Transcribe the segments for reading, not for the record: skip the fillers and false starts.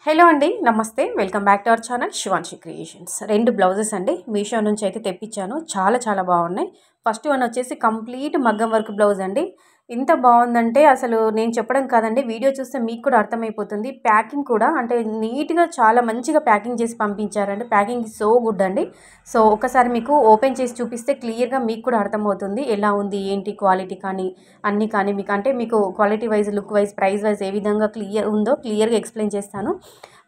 Hello అండి, నమస్తే. Welcome back to our channel Shivanshi creations. 2 blouses అండి మీషో నుంచి అయితే తెప్పించాను. చాలా బాగున్నాయి. ఫస్ట్ వన్ వచ్చేసి కంప్లీట్ మగ్గం వర్క్ బ్లౌజ్ అండి. ఇంత బాగుందంటే అసలు నేను చెప్పడం కాదండి, వీడియో చూస్తే మీకు కూడా అర్థమైపోతుంది. ప్యాకింగ్ కూడా అంటే నీట్గా చాలా మంచిగా ప్యాకింగ్ చేసి పంపించారండి. ప్యాకింగ్ సో గుడ్ అండి. సో ఒకసారి మీకు ఓపెన్ చేసి చూపిస్తే క్లియర్గా మీకు కూడా అర్థమవుతుంది ఎలా ఉంది ఏంటి క్వాలిటీ కానీ అన్నీ కానీ మీకు అంటే మీకు quality wise, look wise, price wise ఏ విధంగా క్లియర్ ఉందో క్లియర్గా ఎక్స్ప్లెయిన్ చేస్తాను.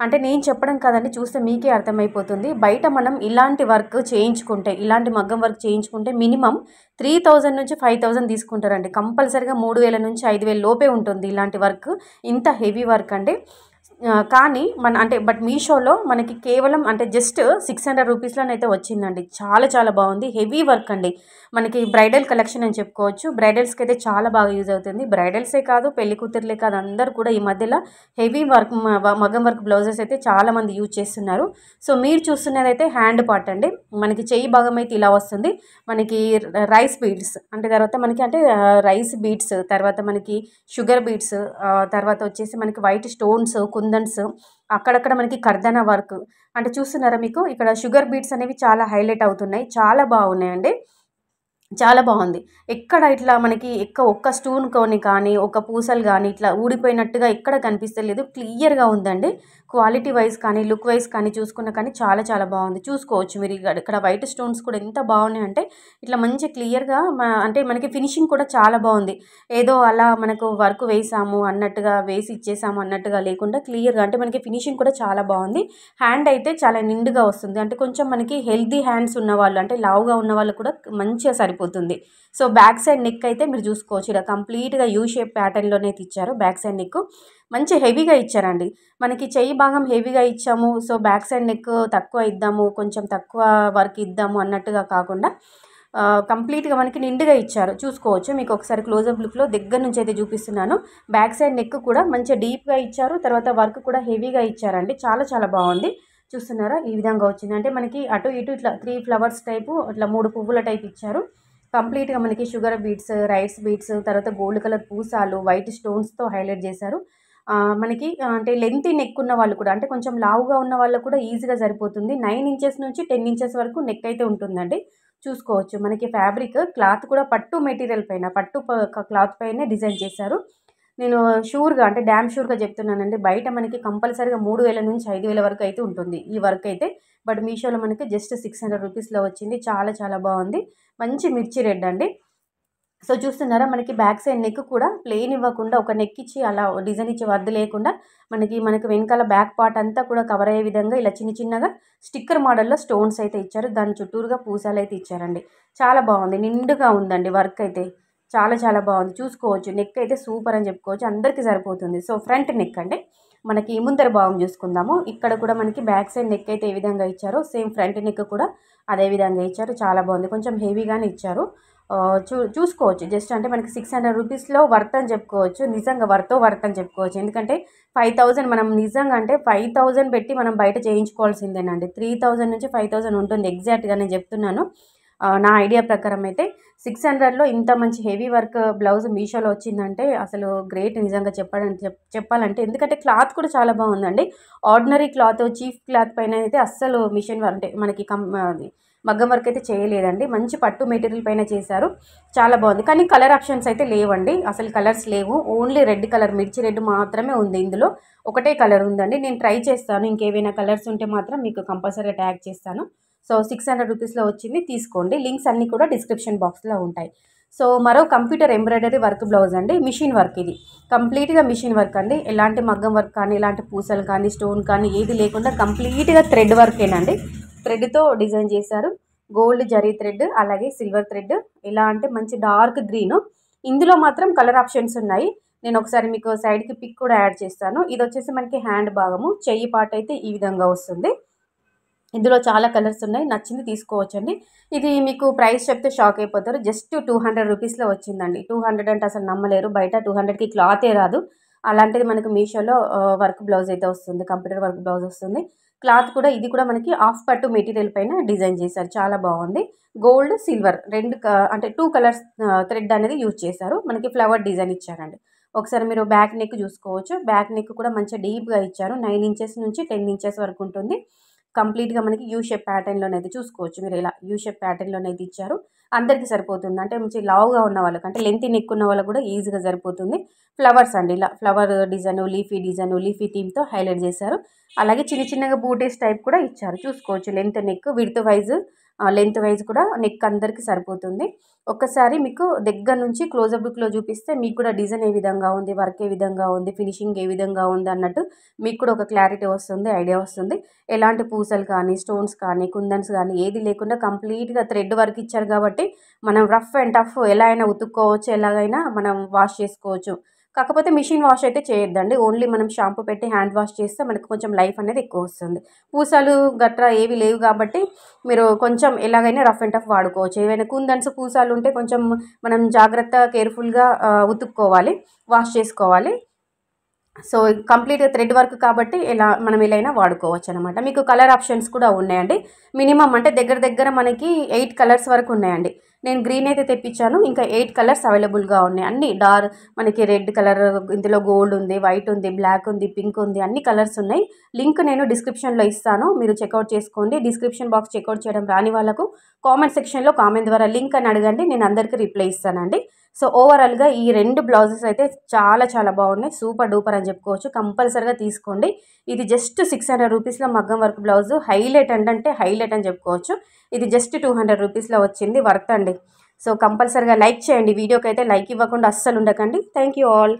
అంటే నేను చెప్పడం కాదండి, చూస్తే మీకే అర్థమైపోతుంది. బయట మనం ఇలాంటి వర్క్ చేయించుకుంటే, ఇలాంటి మగ్గం వర్క్ చేయించుకుంటే మినిమం 3000 నుంచి 5000 తీసుకుంటారండి. కంపల్సరీగా 3000 నుంచి 5000 లోపే ఉంటుంది ఇలాంటి వర్క్. ఇంత హెవీ వర్క్ అండి. కానీ మన అంటే బట్ మీషోలో మనకి కేవలం అంటే జస్ట్ 600 రూపీస్లోనైతే వచ్చిందండి. చాలా బాగుంది. హెవీ వర్క్ అండి. మనకి బ్రైడల్ కలెక్షన్ అని చెప్పుకోవచ్చు. బ్రైడల్స్కి అయితే చాలా బాగా యూజ్ అవుతుంది. బ్రైడల్సే కాదు, పెళ్లి కూతురులే కాదు, అందరూ కూడా ఈ మధ్యలో హెవీ వర్క్ మగ్గం వర్క్ బ్లౌజెస్ అయితే చాలామంది యూజ్ చేస్తున్నారు. సో మీరు చూస్తున్నదైతే హ్యాండ్ పార్ట్ అండి. మనకి చెయ్యి భాగం అయితే ఇలా వస్తుంది. మనకి రైస్ బీడ్స్ అంటే తర్వాత మనకి అంటే రైస్ బీడ్స్, తర్వాత మనకి షుగర్ బీడ్స్, తర్వాత వచ్చేసి మనకి వైట్ స్టోన్స్, కుందన్స్, అక్కడక్కడ మనకి కర్దన వర్క్ అంటే చూస్తున్నారా మీకు ఇక్కడ షుగర్ బీడ్స్ అనేవి చాలా హైలైట్ అవుతున్నాయి. చాలా బాగున్నాయండి. చాలా బాగుంది. ఎక్కడ ఇట్లా మనకి ఒక్క స్టోన్ కొని కానీ ఒక పూసలు కానీ ఇట్లా ఊడిపోయినట్టుగా ఎక్కడ కనిపిస్తలేదు. క్లియర్గా ఉందండి. క్వాలిటీ వైజ్ కానీ లుక్ వైజ్ కానీ చూసుకున్న కానీ చాలా బాగుంది. చూసుకోవచ్చు మీరు ఇక్కడ వైట్ స్టోన్స్ కూడా ఎంత బాగున్నాయంటే ఇట్లా మంచి క్లియర్గా అంటే మనకి ఫినిషింగ్ కూడా చాలా బాగుంది. ఏదో అలా మనకు వర్క్ వేసాము అన్నట్టుగా వేసి ఇచ్చేసాము అన్నట్టుగా లేకుండా క్లియర్గా అంటే మనకి ఫినిషింగ్ కూడా చాలా బాగుంది. హ్యాండ్ అయితే చాలా నిండుగా వస్తుంది. అంటే కొంచెం మనకి హెల్దీ హ్యాండ్స్ ఉన్నవాళ్ళు అంటే లావుగా ఉన్న వాళ్ళు కూడా మంచిగా సరిపోతుంది. సో బ్యాక్ సైడ్ నెక్ అయితే మీరు చూసుకోవచ్చు. ఇక్కడ కంప్లీట్గా యూ షేప్ ప్యాటర్న్లోనే ఇచ్చారు. బ్యాక్ సైడ్ నెక్ మంచి హెవీగా ఇచ్చారండి. మనకి చెయ్యి భాగం హెవీగా ఇచ్చాము, సో బ్యాక్ సైడ్ నెక్ తక్కువ ఇద్దాము, కొంచెం తక్కువ వర్క్ ఇద్దాము అన్నట్టుగా కాకుండా కంప్లీట్గా మనకి నిండుగా ఇచ్చారు. చూసుకోవచ్చు. మీకు ఒకసారి క్లోజప్ లుక్లో దగ్గర నుంచి అయితే చూపిస్తున్నాను. బ్యాక్ సైడ్ నెక్ కూడా మంచిగా డీప్గా ఇచ్చారు. తర్వాత వర్క్ కూడా హెవీగా ఇచ్చారండి. చాలా బాగుంది. చూస్తున్నారా ఈ విధంగా వచ్చింది. అంటే మనకి అటు ఇటు ఇట్లా 3 ఫ్లవర్స్ టైపు, ఇట్లా 3 పువ్వుల టైప్ ఇచ్చారు. కంప్లీట్గా మనకి షుగర్ బీడ్స్, రైస్ బీడ్స్, తర్వాత గోల్డ్ కలర్ పూసాలు, వైట్ స్టోన్స్తో హైలైట్ చేశారు. మనకి అంటే లెంతీ నెక్ ఉన్న వాళ్ళు కూడా అంటే కొంచెం లావుగా ఉన్న వాళ్ళకు కూడా ఈజీగా సరిపోతుంది. 9 ఇంచెస్ నుంచి 10 ఇంచెస్ వరకు నెక్ అయితే ఉంటుందండి. చూసుకోవచ్చు. మనకి ఫ్యాబ్రిక్ క్లాత్ కూడా పట్టు మెటీరియల్ పైన క్లాత్ పైనే డిజైన్ చేశారు. నేను షూర్గా అంటే డ్యామ్ షూర్గా చెప్తున్నానండి, బయట మనకి కంపల్సరీగా 3000 నుంచి 5000 వరకు అయితే ఉంటుంది ఈ వర్క్ అయితే. బట్ మీషోలో మనకి జస్ట్ 600 రూపీస్లో వచ్చింది. చాలా బాగుంది. మంచి మిర్చి రెడ్ అండి. సో చూస్తున్నారా మనకి బ్యాక్ సైడ్ నెక్ కూడా ప్లెయిన్ ఇవ్వకుండా ఒక నెక్ ఇచ్చి అలా డిజైన్ ఇచ్చి వద్దు లేకుండా మనకి వెనకాల బ్యాక్ పార్ట్ అంతా కూడా కవర్ అయ్యే విధంగా ఇలా చిన్నగా స్టిక్కర్ మోడల్లో స్టోన్స్ అయితే ఇచ్చారు. దాని చుట్టూరుగా పూసాలు అయితే ఇచ్చారండి. చాలా బాగుంది. నిండుగా ఉందండి వర్క్ అయితే. చాలా బాగుంది. చూసుకోవచ్చు. నెక్ అయితే సూపర్ అని చెప్పుకోవచ్చు. అందరికీ సరిపోతుంది. సో ఫ్రంట్ నెక్ అండి. మనకి ముందర భాగం చూసుకుందాము. ఇక్కడ కూడా మనకి బ్యాక్ సైడ్ నెక్ అయితే ఏ విధంగా ఇచ్చారో సేమ్ ఫ్రంట్ నెక్ కూడా అదే విధంగా ఇచ్చారు. చాలా బాగుంది. కొంచెం హెవీగానే ఇచ్చారు. చూసుకోవచ్చు. జస్ట్ అంటే మనకి 600 రూపీస్లో వర్త్ అని చెప్పుకోవచ్చు. నిజంగా వర్త్ అని చెప్పుకోవచ్చు. ఎందుకంటే 5000 మనం నిజంగా అంటే 5000 పెట్టి మనం బయట చేయించుకోవాల్సిందేనండి. 3000 నుంచి 5000 ఉంటుంది ఎగ్జాక్ట్గా నేను చెప్తున్నాను. నా ఐడియా ప్రకారం అయితే 600లో ఇంత మంచి హెవీ వర్క్ బ్లౌజ్ మీషోలో వచ్చిందంటే అసలు గ్రేట్ నిజంగా చెప్పాలంటే. ఎందుకంటే క్లాత్ కూడా చాలా బాగుందండి. ఆర్డినరీ క్లాత్, చీఫ్ క్లాత్ పైన అయితే అస్సలు మిషన్ అంటే మనకి మగ్గం వర్క్ అయితే చేయలేదండి. మంచి పట్టు మెటీరియల్ పైన చేశారు. చాలా బాగుంది. కానీ కలర్ ఆప్షన్స్ అయితే లేవండి. అసలు కలర్స్ లేవు. ఓన్లీ రెడ్ కలర్, మిర్చి రెడ్ మాత్రమే ఉంది. ఇందులో ఒకటే కలర్ ఉందండి. నేను ట్రై చేస్తాను. ఇంకేమైనా కలర్స్ ఉంటే మాత్రం మీకు కంపల్సరీగా ట్యాగ్ చేస్తాను. సో 600 రూపీస్లో వచ్చింది. తీసుకోండి. లింక్స్ అన్నీ కూడా డిస్క్రిప్షన్ బాక్స్లో ఉంటాయి. సో మరో కంప్యూటర్ ఎంబ్రాయిడరీ వర్క్ బ్లౌజ్ అండి. మిషన్ వర్క్ ఇది. కంప్లీట్గా మిషన్ వర్క్ అండి. ఎలాంటి మగ్గం వర్క్ కానీ, ఎలాంటి పూసలు కానీ, స్టోన్ కానీ ఏది లేకుండా కంప్లీట్గా థ్రెడ్ వర్కేనండి. థ్రెడ్తో డిజైన్ చేశారు. గోల్డ్ జరీ థ్రెడ్, అలాగే సిల్వర్ థ్రెడ్. ఎలా అంటే మంచి డార్క్ గ్రీన్. ఇందులో మాత్రం కలర్ ఆప్షన్స్ ఉన్నాయి. నేను ఒకసారి మీకు సైడ్కి పిక్ కూడా యాడ్ చేస్తాను. ఇది వచ్చేసి మనకి హ్యాండ్ భాగము. చెయ్యి పార్ట్ అయితే ఈ విధంగా వస్తుంది. ఇందులో చాలా కలర్స్ ఉన్నాయి. నచ్చింది తీసుకోవచ్చండి. ఇది మీకు ప్రైస్ చెప్తే షాక్ అయిపోతారు. జస్ట్ 200 రూపీస్లో వచ్చిందండి. 200 అంటే అసలు నమ్మలేరు. బయట 200కి క్లాతే రాదు. అలాంటిది మనకు మీషోలో వర్క్ బ్లౌజ్ అయితే వస్తుంది. కంప్యూటర్ వర్క్ బ్లౌజ్ వస్తుంది. క్లాత్ కూడా ఇది కూడా మనకి హాఫ్ పట్టు మెటీరియల్ పైన డిజైన్ చేశారు. చాలా బాగుంది. గోల్డ్, సిల్వర్ అంటే 2 కలర్స్ థ్రెడ్ అనేది యూజ్ చేశారు. మనకి ఫ్లవర్ డిజైన్ ఇచ్చారండి. ఒకసారి మీరు బ్యాక్ నెక్ చూసుకోవచ్చు. బ్యాక్ నెక్ కూడా మంచిగా డీప్గా ఇచ్చారు. 9 ఇంచెస్ నుంచి 10 ఇంచెస్ వరకు ఉంటుంది. కంప్లీట్గా మనకి యూ షేప్ ప్యాటర్న్లోనైతే చూసుకోవచ్చు మీరు, ఇలా యూ షేప్ ప్యాటర్న్లోనైతే ఇచ్చారు. అందరికీ సరిపోతుంది, అంటే మంచి లావుగా ఉన్న వాళ్ళకి, అంటే లెంత్ నెక్ ఉన్న వాళ్ళకి కూడా ఈజీగా సరిపోతుంది. ఫ్లవర్స్ అండి, ఇలా ఫ్లవర్ డిజైన్, లీఫీ థీమ్తో హైలైట్ చేశారు. అలాగే చిన్న చిన్నగా బూటీస్ టైప్ కూడా ఇచ్చారు, చూసుకోవచ్చు. లెంత్ వైజ్ కూడా నెక్ అందరికీ సరిపోతుంది. ఒక్కసారి మీకు దగ్గర నుంచి క్లోజప్ లుక్లో చూపిస్తే మీకు కూడా డిజైన్ ఏ విధంగా ఉంది, వర్క్ ఏ విధంగా ఉంది, ఫినిషింగ్ ఏ విధంగా ఉంది అన్నట్టు మీకు కూడా ఒక క్లారిటీ వస్తుంది, ఐడియా వస్తుంది. ఎలాంటి పూసలు కానీ, స్టోన్స్ కానీ, కుందన్స్ కానీ ఏది లేకుండా కంప్లీట్గా థ్రెడ్ వర్క్ ఇచ్చారు కాబట్టి మనం రఫ్ అండ్ టఫ్ ఎలా అయినా ఉతుక్కోవచ్చు, ఎలాగైనా మనం వాష్ చేసుకోవచ్చు. కాకపోతే మిషన్ వాష్ అయితే చేయొద్దండి. ఓన్లీ మనం షాంపూ పెట్టి హ్యాండ్ వాష్ చేస్తే మనకు కొంచెం లైఫ్ అనేది ఎక్కువ వస్తుంది. పూసలు గట్రా ఏవి లేవు కాబట్టి మీరు కొంచెం ఎలాగైనా రఫ్ అండ్ టఫ్ వాడుకోవచ్చు. ఏవైనా కుందన్స్, పూసలు ఉంటే కొంచెం మనం జాగ్రత్త కేర్ఫుల్గా ఉతుక్కోవాలి, వాష్ చేసుకోవాలి. సో కంప్లీట్గా థ్రెడ్ వర్క్ కాబట్టి మనం ఎలా అయినా వాడుకోవచ్చు అనమాట. మీకు కలర్ ఆప్షన్స్ కూడా ఉన్నాయండి. మినిమం అంటే దగ్గర మనకి 8 కలర్స్ వరకు ఉన్నాయండి. నేను గ్రీన్ అయితే తెప్పించాను, ఇంకా 8 కలర్స్ అవైలబుల్గా ఉన్నాయి. అన్ని మనకి రెడ్ కలర్, ఇందులో గోల్డ్ ఉంది, వైట్ ఉంది, బ్లాక్ ఉంది, పింక్ ఉంది, అన్ని కలర్స్ ఉన్నాయి. లింక్ నేను డిస్క్రిప్షన్లో ఇస్తాను, మీరు చెక్అవుట్ చేసుకోండి. డిస్క్రిప్షన్ బాక్స్ చెక్అవుట్ చేయడం రాని వాళ్ళకు కామెంట్ సెక్షన్లో కామెంట్ ద్వారా లింక్ అని అడగండి, నేను అందరికీ రిప్లై ఇస్తానండి. సో ఓవరాల్గా ఈ 2 బ్లౌజెస్ అయితే చాలా బాగున్నాయి, సూపర్ డూపర్ అని చెప్పుకోవచ్చు. కంపల్సరీగా తీసుకోండి. ఇది జస్ట్ 600 రూపీస్లో మగ్గం వర్క్ బ్లౌజు, హైలైట్ అంటే హైలైట్ అని చెప్పుకోవచ్చు. ఇది జస్ట్ 200 రూపీస్లో వచ్చింది, వర్త్ అండి. సో కంపల్సరీగా లైక్ చేయండి, వీడియోకి అయితే లైక్ ఇవ్వకుండా అస్సలు ఉండకండి. Thank you all.